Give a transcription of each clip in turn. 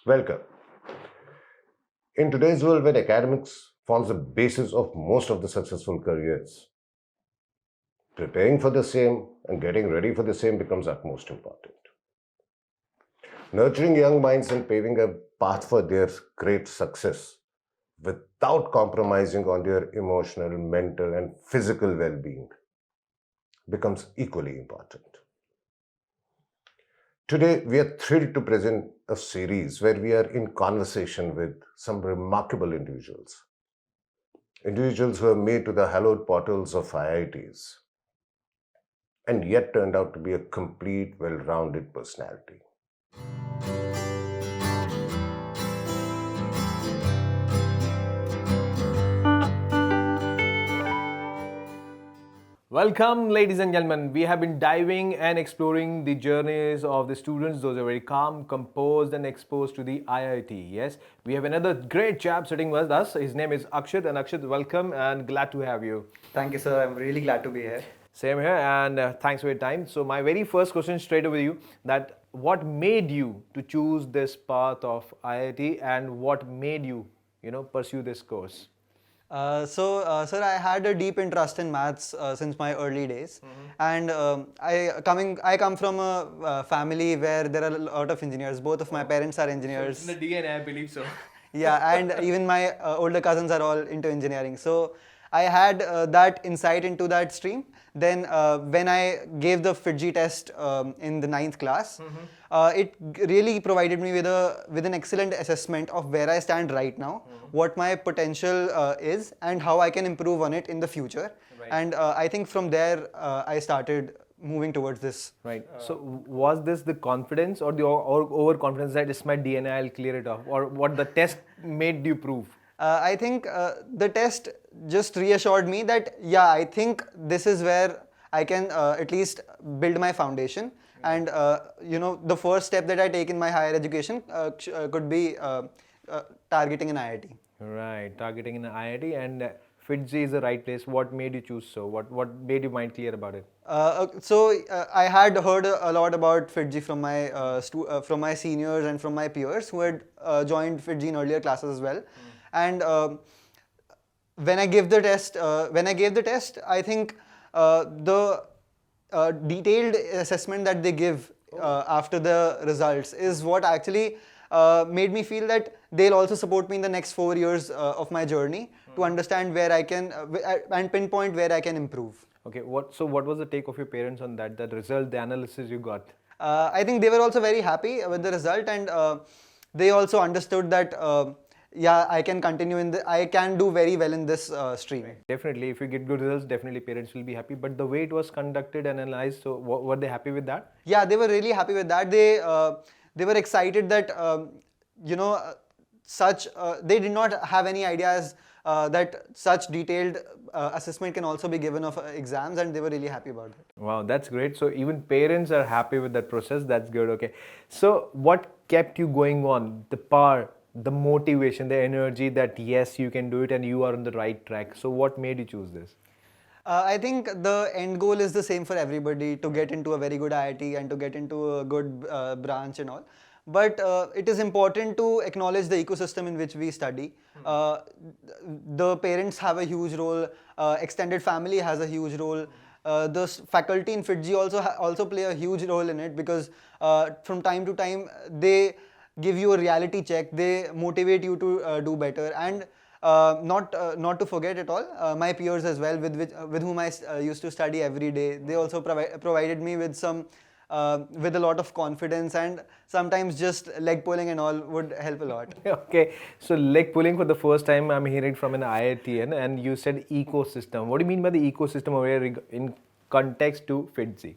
Welcome. In today's world, where academics forms the basis of most of the successful careers, preparing for the same and getting ready for the same becomes utmost important. Nurturing young minds and paving a path for their great success without compromising on their emotional, mental, and physical well being becomes equally important. Today, we are thrilled to present a series where we are in conversation with some remarkable individuals who have made to the hallowed portals of IITs and yet turned out to be a complete, well-rounded personality. Welcome, ladies and gentlemen. We have been diving and exploring the journeys of the students. Those are very calm, composed, and exposed to the IIT. Yes, we have another great chap sitting with us. His name is Akshit. And Akshit, welcome and glad to have you. Thank you, sir. I'm really glad to be here. Same here, and thanks for your time. So, my very first question straight away you that what made you to choose this path of IIT, and what made you, pursue this course? Sir, I had a deep interest in maths since my early days, and I come from a family where there are a lot of engineers. Both of my parents are engineers. So in the DNA, I believe so. Yeah, and even my older cousins are all into engineering. So I had that insight into that stream. Then when I gave the FIITJEE test in the 9th class, it really provided me with an excellent assessment of where I stand right now, what my potential is, and how I can improve on it in the future. Right. And I think from there I started moving towards this. Right. So was this the confidence or the overconfidence that it's my DNA, I'll clear it off, or what the test made you prove? I think the test just reassured me that yeah, I think this is where I can at least build my foundation, and the first step that I take in my higher education could be targeting an IIT. Right, targeting an IIT, and FIITJEE is the right place. What made you choose so? What made you mind clear about it? I had heard a lot about FIITJEE from from my seniors and from my peers who had joined FIITJEE in earlier classes as well. And when I gave the test, I think the detailed assessment that they give after the results is what actually made me feel that they'll also support me in the next 4 years of my journey to understand where I can and pinpoint where I can improve. Okay, what was the take of your parents on that? That result, the analysis you got? I think they were also very happy with the result, and they also understood that yeah, I can continue I can do very well in this stream. Definitely, if you get good results, definitely parents will be happy. But the way it was conducted and analyzed, so were they happy with that? Yeah, they were really happy with that. They were excited that they did not have any ideas that such detailed assessment can also be given of exams, and they were really happy about that. Wow, that's great. So even parents are happy with that process. That's good. Okay. So what kept you going on? The power, the motivation, the energy that yes, you can do it and you are on the right track. So what made you choose this? I think the end goal is the same for everybody, to get into a very good IIT and to get into a good branch and all. But it is important to acknowledge the ecosystem in which we study. The parents have a huge role, extended family has a huge role. The faculty in FIITJEE also play a huge role in it, because from time to time they give you a reality check, they motivate you to do better, and not to forget at all, my peers as well, with whom I used to study every day. They also provided me with with a lot of confidence, and sometimes just leg pulling and all would help a lot. Okay, so leg pulling for the first time I'm hearing from an IITian, and you said ecosystem. What do you mean by the ecosystem over here in context to FIITJEE?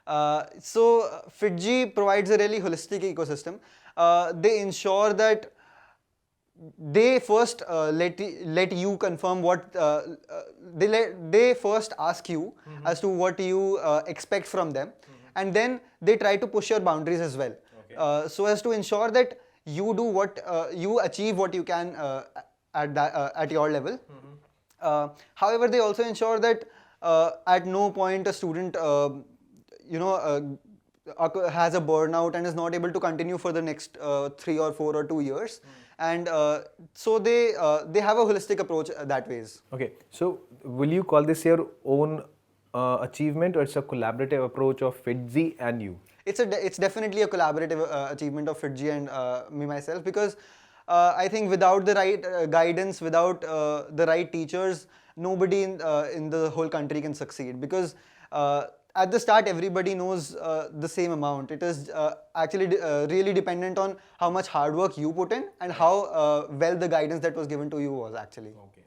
FIITJEE provides a really holistic ecosystem. They ensure that they first let you confirm what they first ask you as to what you expect from them, and then they try to push your boundaries as well, so as to ensure that you do what you achieve what you can at your level. However, they also ensure that at no point a student has a burnout and is not able to continue for the next 3 or 4 or 2 years, and so they have a holistic approach that ways. Okay, so will you call this your own achievement, or it's a collaborative approach of FIITJEE and you? It's definitely a collaborative achievement of FIITJEE and me myself, because I think without the right guidance, without the right teachers, nobody in the whole country can succeed, because at the start everybody knows the same amount. It is actually really dependent on how much hard work you put in and how well the guidance that was given to you was actually. Okay.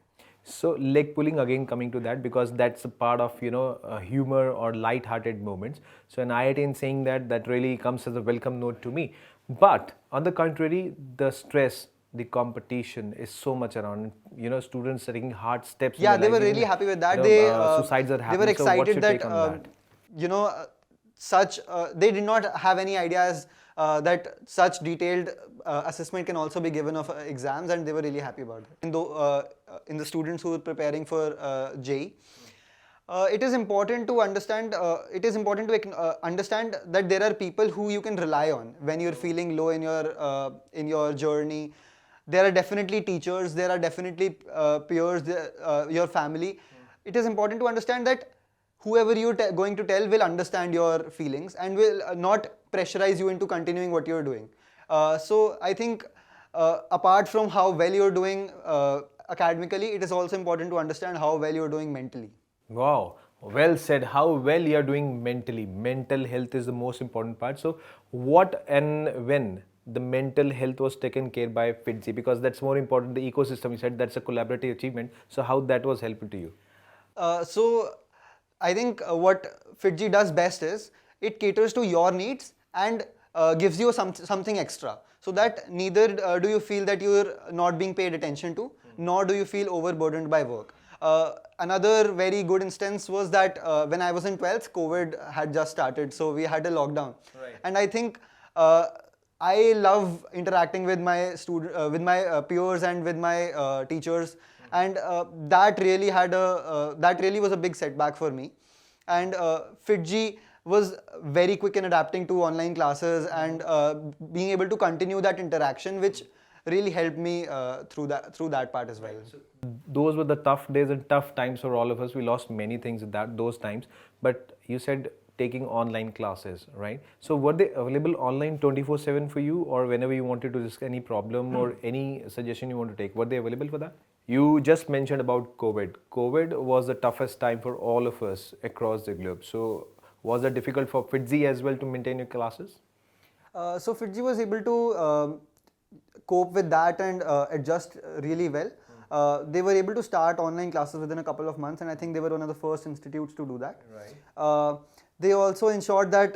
So leg pulling, again coming to that, because that's a part of humor or light-hearted moments. So an IIT in saying that really comes as a welcome note to me. But on the contrary, the stress, the competition is so much around. Students taking hard steps. Yeah, in they their were life, really even, happy with that. suicides are They happening. were So what's excited your that take on that? such they did not have any ideas that such detailed assessment can also be given of exams, and they were really happy about it. In the students who are preparing for JEE, it is important to understand. Understand that there are people who you can rely on when you're feeling low in your journey. There are definitely teachers. There are definitely peers. Your family. It is important to understand that whoever you're going to tell will understand your feelings and will not pressurize you into continuing what you're doing. So I think apart from how well you're doing academically, it is also important to understand how well you're doing mentally. Wow, well said. How well you are doing mentally. Mental health is the most important part. So, what and when the mental health was taken care by FIITJEE? Because that's more important. The ecosystem, you said that's a collaborative achievement. So, how that was helpful to you? So I think what FIITJEE does best is it caters to your needs and gives you something extra, so that neither do you feel that you're not being paid attention to, nor do you feel overburdened by work. Another very good instance was that when I was in 12th, COVID had just started, so we had a lockdown. Right. And I think I love interacting with my peers and with my teachers, and that really was a big setback for me. And FIITJEE was very quick in adapting to online classes and being able to continue that interaction, which really helped me through that part as well. So those were the tough days and tough times for all of us. We lost many things at those times. But you said taking online classes, right? So were they available online 24/7 for you, or whenever you wanted to discuss any problem or any suggestion you want to take, were they available for that? You just mentioned about COVID. COVID was the toughest time for all of us across the globe. So was it difficult for FIITJEE as well to maintain your classes? So FIITJEE was able to cope with that and adjust really well. They were able to start online classes within a couple of months, and I think they were one of the first institutes to do that. Right. They also ensured that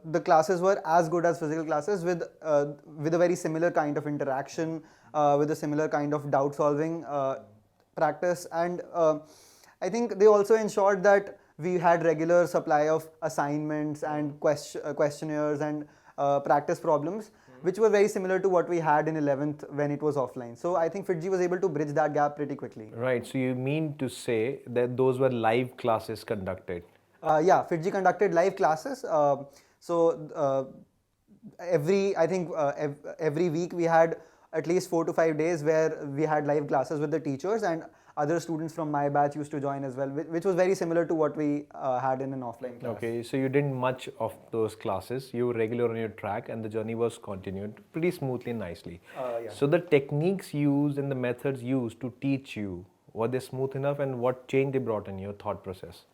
the classes were as good as physical classes, with a very similar kind of interaction, with a similar kind of doubt solving practice, and I think they also ensured that we had regular supply of assignments and questionnaires and practice problems, which were very similar to what we had in 11th when it was offline. So I think FIITJEE was able to bridge that gap pretty quickly. Right. So you mean to say that those were live classes conducted? Yeah, FIITJEE conducted live classes. Every week we had at least 4 to 5 days where we had live classes with the teachers, and other students from my batch used to join as well, which was very similar to what we had in an offline class. Okay, so you didn't much of those classes. You were regular on your track, and the journey was continued pretty smoothly and nicely. Yeah. So the techniques used and the methods used to teach you, were they smooth enough, and what change they brought in your thought process?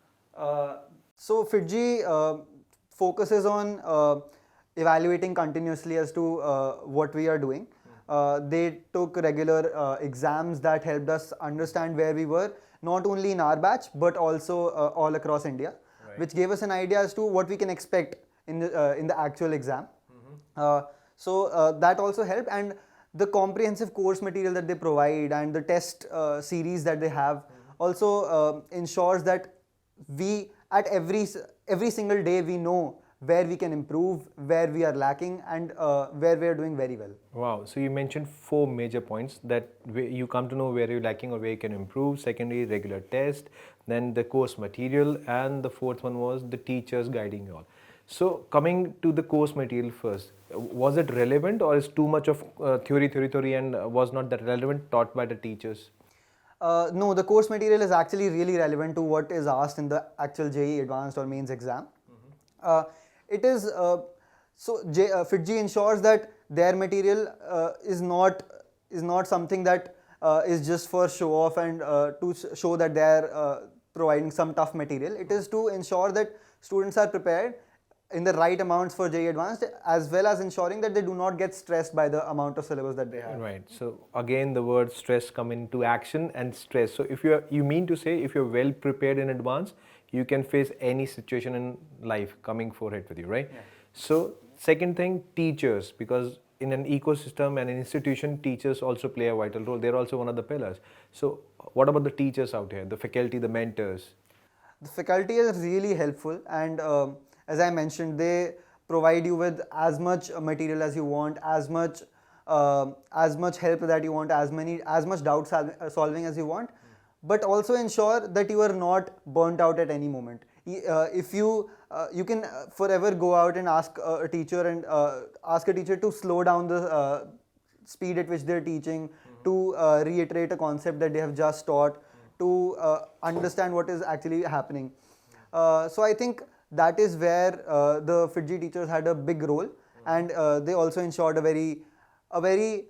So FIITJEE focuses on evaluating continuously as to what we are doing. They took regular exams that helped us understand where we were, not only in our batch but also all across India, Right. which gave us an idea as to what we can expect in the actual exam. That also helped, and the comprehensive course material that they provide and the test series that they have also ensures that we at every single day we know where we can improve, where we are lacking, and where we are doing very well. Wow, so you mentioned 4 major points that you come to know where you're lacking or where you can improve. Secondly, regular test, then the course material, and the fourth one was the teachers guiding you all. So coming to the course material first, was it relevant or is too much of theory and was not that relevant taught by the teachers? No, the course material is actually really relevant to what is asked in the actual JEE Advanced or mains exam. It is FIITJEE ensures that their material is not something that is just for show off and to show that they are providing some tough material. It is to ensure that students are prepared in the right amounts for JEE Advanced, as well as ensuring that they do not get stressed by the amount of syllabus that they have. Right. So again, the word stress come into action and stress. So if you mean to say if you're well prepared in advance, you can face any situation in life coming forward with you, right? Yeah. So second thing, teachers, because in an ecosystem and an institution, teachers also play a vital role. They're also one of the pillars. So what about the teachers out here, the faculty, the mentors? The faculty is really helpful, and as I mentioned, they provide you with as much material as you want, as much help that you want, as much doubt solving as you want, but also ensure that you are not burnt out at any moment. If you can forever go out and ask a teacher to slow down the speed at which they're teaching, to reiterate a concept that they have just taught, to understand what is actually happening. So I think that is where the FIITJEE teachers had a big role, and they also ensured a very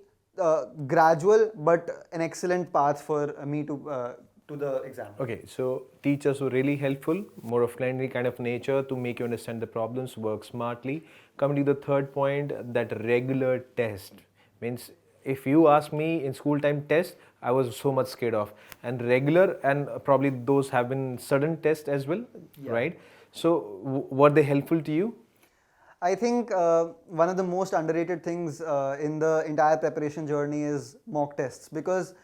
gradual but an excellent path for me to the exam. Okay, so teachers were really helpful, more of friendly kind of nature to make you understand the problems, work smartly. Coming to the third point, that regular test means if you ask me in school time test, I was so much scared of, and regular and probably those have been sudden tests as well, Yeah. right? So were they helpful to you? I think one of the most underrated things in the entire preparation journey is mock tests, because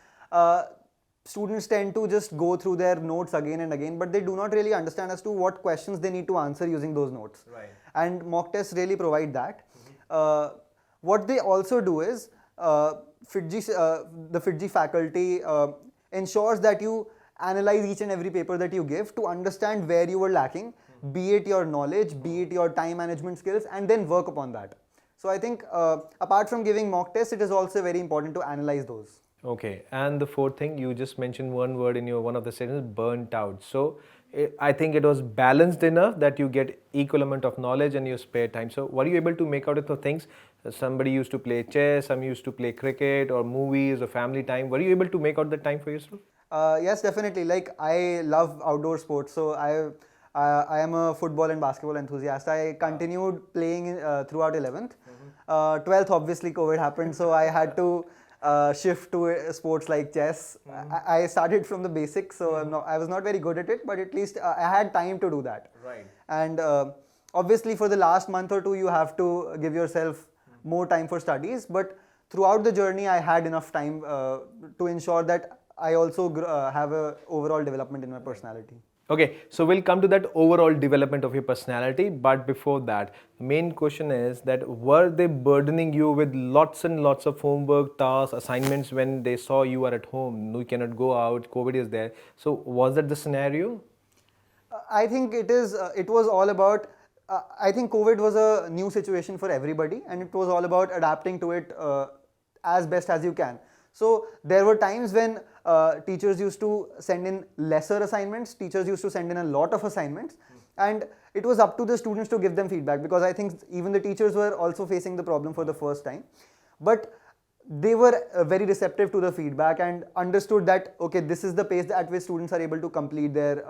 students tend to just go through their notes again and again, but they do not really understand as to what questions they need to answer using those notes. Right. And mock tests really provide that. What they also do is the FIITJEE faculty ensures that you analyze each and every paper that you give to understand where you were lacking, be it your knowledge, be it your time management skills, and then work upon that. So I think apart from giving mock tests, it is also very important to analyze those. Okay, and the fourth thing, you just mentioned one word in your one of the sentences, burnt out. So I think it was balanced enough that you get equal amount of knowledge and your spare time. So were you able to make out of the things? Somebody used to play chess, some used to play cricket or movies or family time. Were you able to make out the time for yourself? Yes, definitely. Like, I love outdoor sports, so I am a football and basketball enthusiast. I continued playing throughout 11th. 12th, obviously, COVID happened, so I had to shift to sports like chess. I started from the basics, so I was not very good at it, but at least I had time to do that. Right. And obviously, for the last month or two, you have to give yourself more time for studies. But throughout the journey, I had enough time to ensure that I also have a overall development in my personality. Okay, so we'll come to that overall development of your personality, but before that, the main question is that were they burdening you with lots and lots of homework, tasks, assignments when they saw you are at home, you cannot go out, COVID is there. So was that the scenario? I think it was all about, I think COVID was a new situation for everybody, and it was all about adapting to it as best as you can. So there were times when teachers used to send in lesser assignments, teachers used to send in a lot of assignments, and it was up to the students to give them feedback, because I think even the teachers were also facing the problem for the first time. But they were very receptive to the feedback and understood that, okay, this is the pace at which students are able to complete their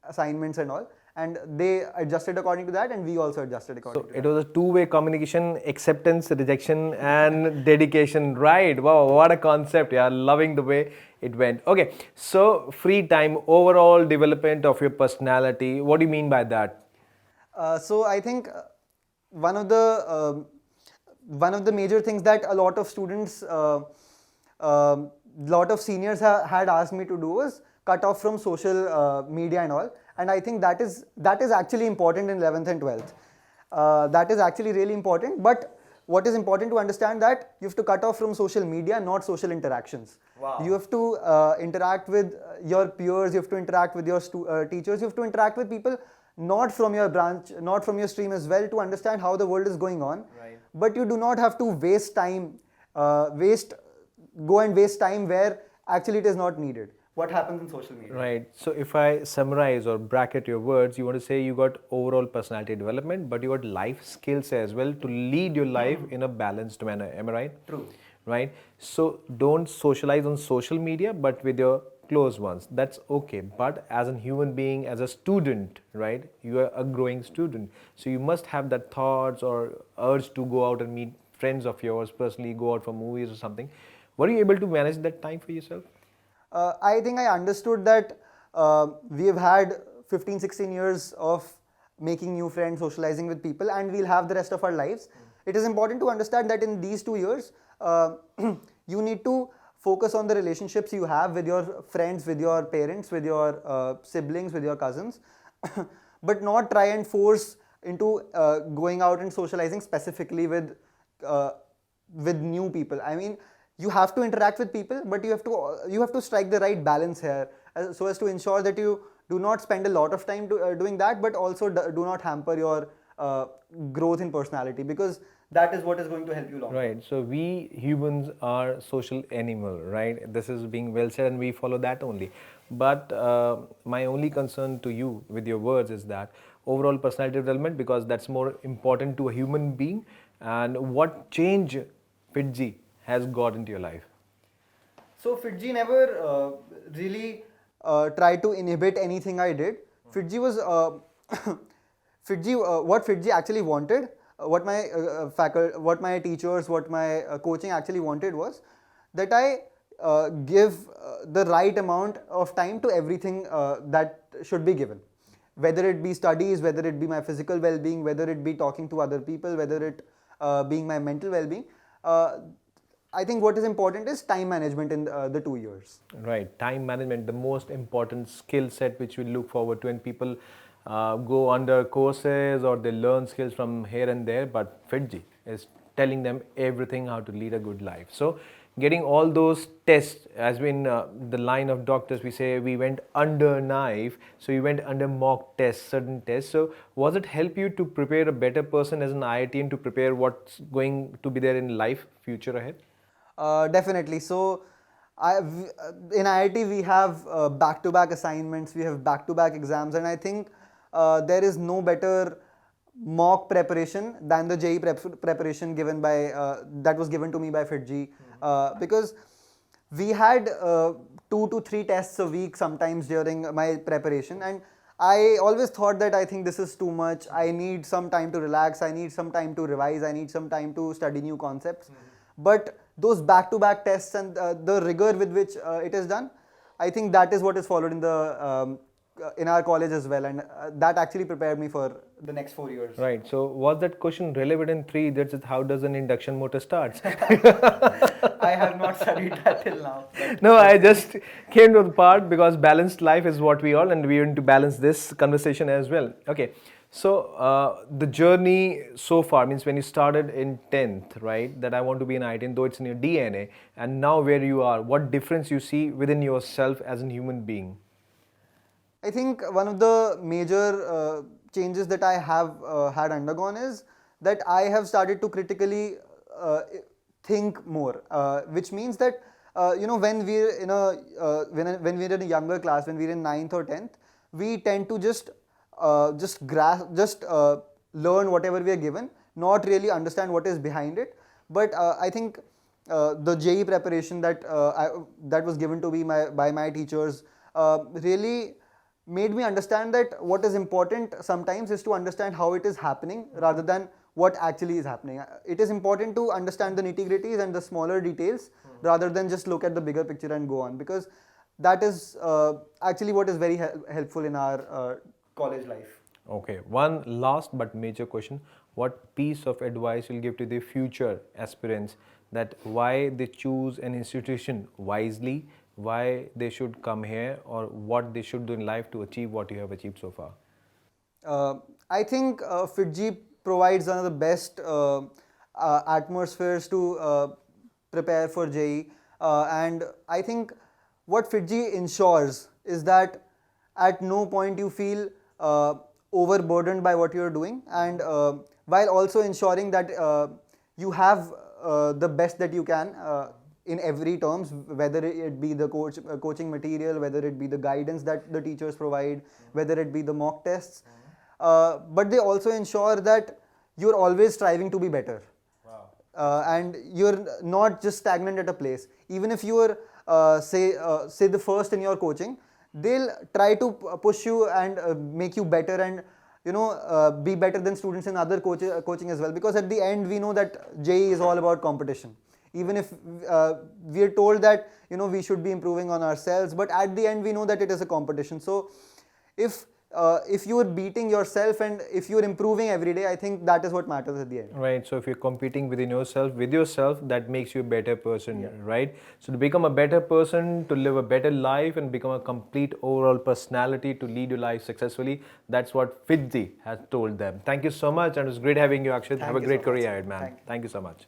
assignments and all. And they adjusted according to that, and we also adjusted according to that. So it was a two-way communication, acceptance, rejection, and dedication. Right? Wow, what a concept! Yeah, loving the way it went. Okay, so free time, overall development of your personality. What do you mean by that? So I think one of the major things that a lot of students, lot of seniors had asked me to do was cut off from social media and all. And I think that is actually important in 11th and 12th. That is actually really important. But what is important to understand that you have to cut off from social media, not social interactions. Wow. You have to interact with your peers, you have to interact with your teachers, you have to interact with people not from your branch, not from your stream as well, to understand how the world is going on. Right. But you do not have to waste time, go and waste time where actually it is not needed. What happens in social media? Right. So if I summarize or bracket your words, you want to say you got overall personality development, but you got life skills as well to lead your life in a balanced manner. Am I right? True. Right. So don't socialize on social media, but with your close ones. That's okay. But as a human being, as a student, right? You are a growing student. So you must have that thoughts or urge to go out and meet friends of yours, personally go out for movies or something. Were you able to manage that time for yourself? I think I understood that we have had 15, 16 years of making new friends, socializing with people, and we'll have the rest of our lives. It is important to understand that in these 2 years, you need to focus on the relationships you have with your friends, with your parents, with your siblings, with your cousins, but not try and force into going out and socializing specifically with new people. I mean, you have to interact with people, but you have to strike the right balance here, so as to ensure that you do not spend a lot of time doing that, but also do not hamper your growth in personality, because that is what is going to help you long. Right. So we humans are social animal, right? This is being well said, and we follow that only. But my only concern to you with your words is that overall personality development, because that's more important to a human being. And what change FIITJEE has got into your life? So FIITJEE never really tried to inhibit anything I did. FIITJEE was what FIITJEE actually wanted, what my teachers, what my coaching actually wanted was that I give the right amount of time to everything that should be given. Whether it be studies, whether it be my physical well-being, whether it be talking to other people, whether it being my mental well-being. I think what is important is time management in the 2 years. Right, time management, the most important skill set which we look forward to, and people go under courses or they learn skills from here and there, but FIITJEE is telling them everything how to lead a good life. So getting all those tests, as in the line of doctors, we say we went under knife, so you went under mock tests, certain tests. So was it help you to prepare a better person as an IIT and to prepare what's going to be there in life, future ahead? Definitely. So in IIT we have back-to-back assignments, we have back-to-back exams, and I think there is no better mock preparation than the JEE preparation given by that was given to me by FIITJEE, because we had 2 to 3 tests a week sometimes during my preparation, and I always thought that I think this is too much. I need some time to relax, I need some time to revise, I need some time to study new concepts. But those back-to-back tests and the rigor with which it is done, I think that is what is followed in our college as well, and that actually prepared me for the next 4 years. Right. So was that question relevant in 3? That's it, how does an induction motor starts? I have not studied that till now. No, I just came to the part because balanced life is what we all, and we want to balance this conversation as well. Okay. So the journey so far means when you started in 10th, right, that I want to be an IIT, though it's in your DNA, and now where you are, what difference you see within yourself as a human being? I think one of the major changes that I have had undergone is that I have started to critically think more, which means that when we're in when we're in a younger class, when we're in 9th or 10th, we tend to just learn whatever we are given, not really understand what is behind it. But I think the JEE preparation that was given to me by my teachers really made me understand that what is important sometimes is to understand how it is happening rather than what actually is happening. It is important to understand the nitty-gritties and the smaller details rather than just look at the bigger picture and go on, because that is actually what is very helpful in our college life. Okay, one last but major question. What piece of advice you'll give to the future aspirants, that why they choose an institution wisely, why they should come here, or what they should do in life to achieve what you have achieved so far? I think FIITJEE provides one of the best atmospheres to prepare for JEE, and I think what FIITJEE ensures is that at no point you feel overburdened by what you're doing, and while also ensuring that you have the best that you can in every terms, whether it be the coaching material, whether it be the guidance that the teachers provide, whether it be the mock tests, but they also ensure that you're always striving to be better. And you're not just stagnant at a place. Even if you are say the first in your coaching, they'll try to push you and make you better, and be better than students in other coaching as well, because at the end we know that JEE is all about competition. Even if we are told that we should be improving on ourselves, but at the end we know that it is a competition. So if you are beating yourself and if you are improving every day, I think that is what matters at the end. Right. So if you're competing within yourself, with yourself, that makes you a better person, right? So to become a better person, to live a better life and become a complete overall personality to lead your life successfully, that's what FIITJEE has told them. Thank you so much, and it was great having you, Akshit. Have a you great so much. career ahead, man. Thank you so much.